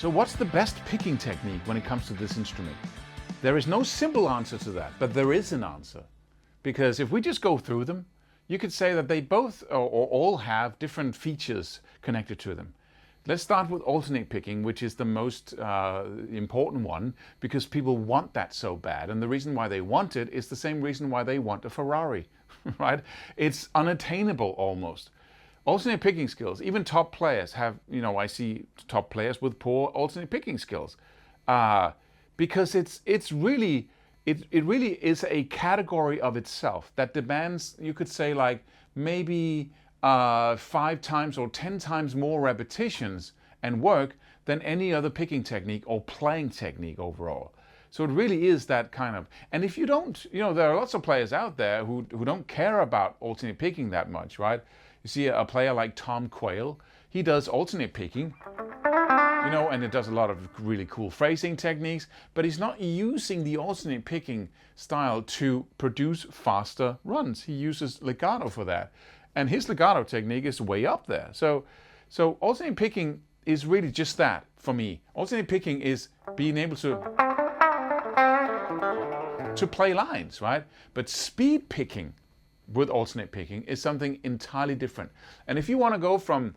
So what's the best picking technique when it comes to this instrument? There is no simple answer to that, but there is an answer. Because if we just go through them, you could say that they both or all have different features connected to them. Let's start with alternate picking, which is the most important one, because people want that so bad. And the reason why they want it is the same reason why they want a Ferrari, right? It's unattainable almost. Alternate picking skills, even top players have, I see top players with poor alternate picking skills. Because it really is a category of itself that demands, you could say, like maybe 5 times or 10 times more repetitions and work than any other picking technique or playing technique overall. So it really is that kind of, and if you don't, there are lots of players out there who don't care about alternate picking that much, right? You see a player like Tom Quayle, he does alternate picking, and it does a lot of really cool phrasing techniques, but he's not using the alternate picking style to produce faster runs. He uses legato for that. And his legato technique is way up there. So alternate picking is really just that for me. Alternate picking is being able to play lines, right? But speed picking with alternate picking is something entirely different. And if you want to go from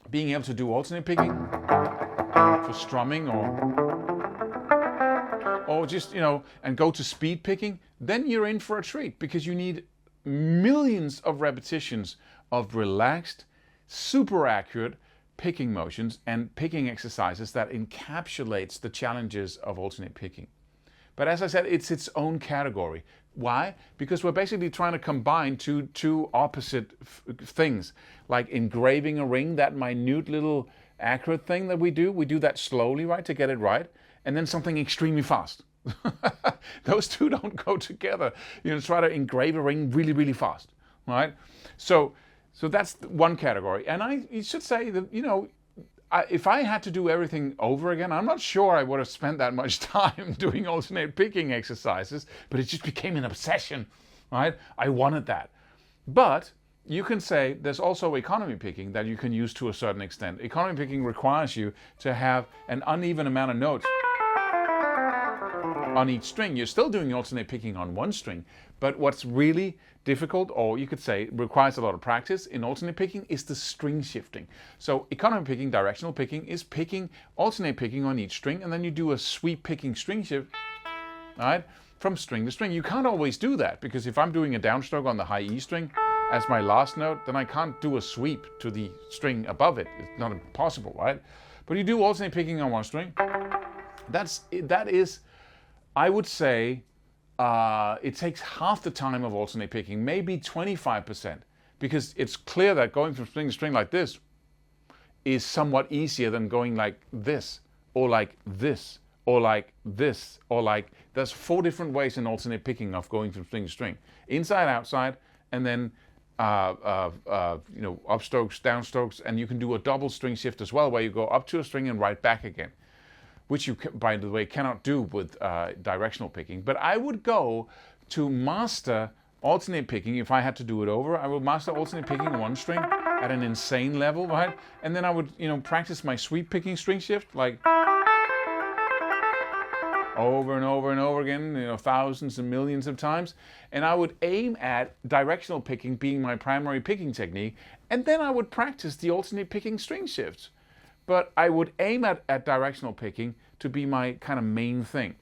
being able to do alternate picking for strumming or just, and go to speed picking, then you're in for a treat, because you need millions of repetitions of relaxed, super accurate picking motions and picking exercises that encapsulates the challenges of alternate picking. But as I said, it's its own category. Why? Because we're basically trying to combine two opposite things, like engraving a ring, that minute little accurate thing that we do that slowly, right, to get it right, and then something extremely fast. Those two don't go together. Try to engrave a ring really, really fast, right? So that's one category. And I should say that, if I had to do everything over again, I'm not sure I would have spent that much time doing alternate picking exercises, but it just became an obsession, right? I wanted that. But you can say there's also economy picking that you can use to a certain extent. Economy picking requires you to have an uneven amount of notes on each string. You're still doing alternate picking on one string, but what's really difficult, or you could say requires a lot of practice in alternate picking, is the string shifting. So economy picking, directional picking, is picking alternate picking on each string, and then you do a sweep picking string shift, right, from string to string. You can't always do that, because if I'm doing a downstroke on the high E string as my last note, then I can't do a sweep to the string above it. It's not possible, right? But you do alternate picking on one string. That is, I would say, it takes half the time of alternate picking, maybe 25%, because it's clear that going from string to string like this is somewhat easier than going like this, or like this, or like this, or like, there's 4 different ways in alternate picking of going from string to string. Inside, outside, and then upstrokes, downstrokes, and you can do a double string shift as well, where you go up to a string and right back again, which you, by the way, cannot do with directional picking. But I would go to master alternate picking. If I had to do it over, I would master alternate picking on one string at an insane level, right? And then I would, practice my sweep picking string shift, like over and over and over again, thousands and millions of times. And I would aim at directional picking being my primary picking technique. And then I would practice the alternate picking string shifts. But I would aim at directional picking to be my kind of main thing.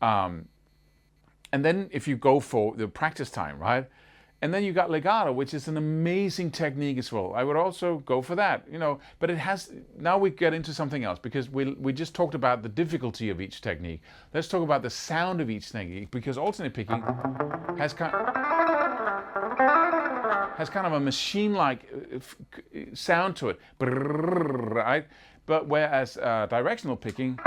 And then if you go for the practice time, right? And then you got legato, which is an amazing technique as well. I would also go for that, but it has, now we get into something else, because we just talked about the difficulty of each technique. Let's talk about the sound of each technique, because alternate picking has kind of a machine-like sound to it, right? But whereas directional picking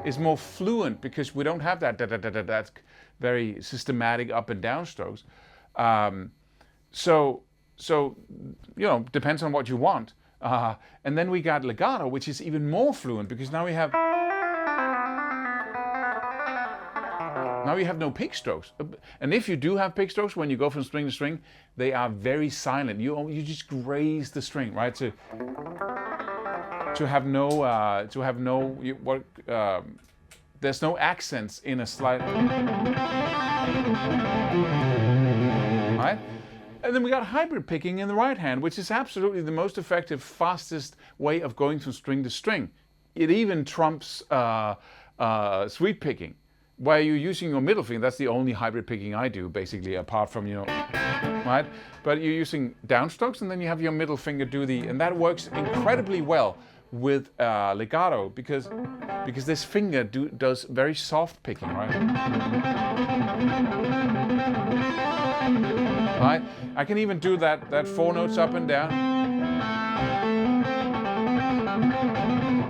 is more fluent, because we don't have that very systematic up and down strokes. So depends on what you want. And then we got legato, which is even more fluent, because now we have no pick strokes. And if you do have pick strokes, when you go from string to string, they are very silent. You just graze the string, right? To there's no accents in a slide. Right? And then we got hybrid picking in the right hand, which is absolutely the most effective, fastest way of going from string to string. It even trumps sweep picking, where you're using your middle finger. That's the only hybrid picking I do, basically, apart from, right? But you're using downstrokes, and then you have your middle finger do and that works incredibly well with legato, because this finger does very soft picking, right? Right? I can even do that 4 notes up and down,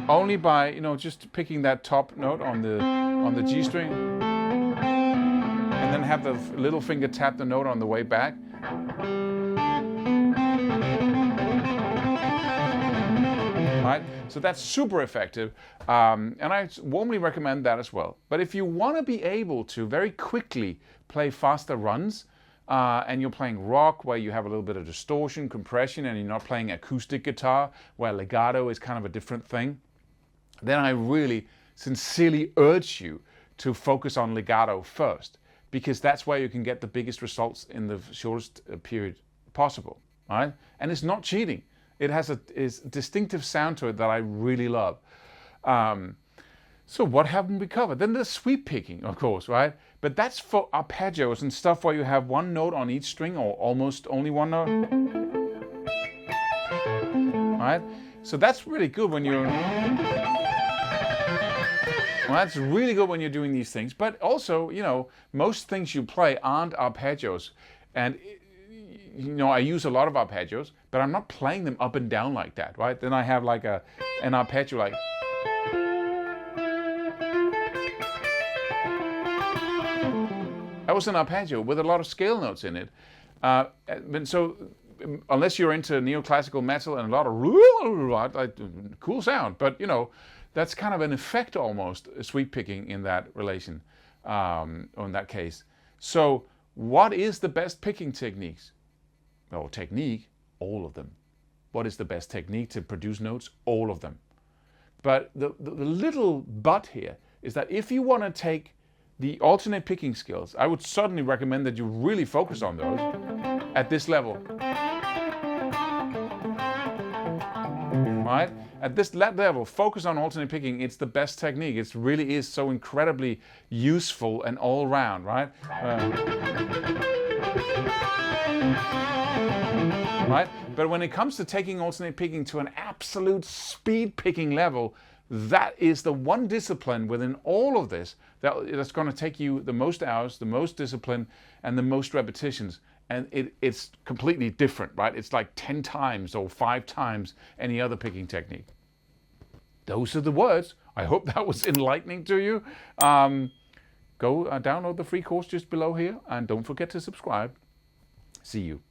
only by just picking that top note on the G string, and then have the little finger tap the note on the way back. Right? So that's super effective, and I warmly recommend that as well. But if you want to be able to very quickly play faster runs, and you're playing rock where you have a little bit of distortion, compression, and you're not playing acoustic guitar where legato is kind of a different thing, then I really sincerely urge you to focus on legato first, because that's where you can get the biggest results in the shortest period possible. Right? And it's not cheating. It has a distinctive sound to it that I really love. So what haven't we covered? Then there's sweep picking, of course, right? But that's for arpeggios and stuff where you have one note on each string, or almost only one note. Right? So that's really good when you're... Well, that's really good when you're doing these things. But also, most things you play aren't arpeggios. And I use a lot of arpeggios, but I'm not playing them up and down like that, right? Then I have like an arpeggio like... That was an arpeggio with a lot of scale notes in it. And so, unless you're into neoclassical metal and a lot of cool sound, but that's kind of an effect almost, sweep picking in that relation, or in that case. So, what is the best picking techniques? Well, technique, all of them. What is the best technique to produce notes? All of them. But the little but here is that if you want to take the alternate picking skills, I would certainly recommend that you really focus on those at this level. Right? At this level, focus on alternate picking. It's the best technique. It really is so incredibly useful and all round, right? Right? But when it comes to taking alternate picking to an absolute speed picking level, that is the one discipline within all of this that's going to take you the most hours, the most discipline, and the most repetitions. And it's completely different, right? It's like 10 times or 5 times any other picking technique. Those are the words. I hope that was enlightening to you. Go download the free course just below here, and don't forget to subscribe. See you.